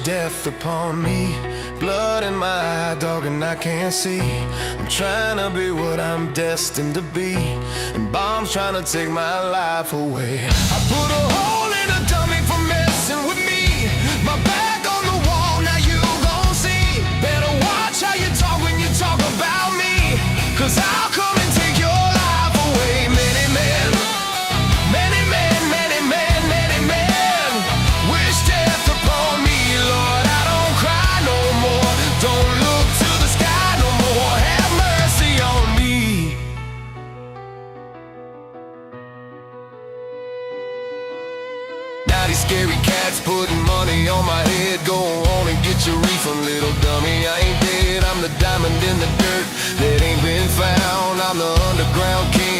death upon me. Blood in my eye, dog, and I can't see. I'm trying to be what I'm destined to be, and bombs trying to take my life away. I put a hole in a dummy for messing with me. My back on the wall, now you gon' see. Better watch how you talk when you talk about me, 'cause I'll come and take your life away. Many men, many men, many men, many men wish death upon me. Lord, I don't cry no more, don't look to the sky no more. Have mercy on me. Now these scary cats putting money on my head. Go on and get your refund, little dummy. I ain't dead, I'm the diamond in the dirt that ain't been found. I'm the underground king.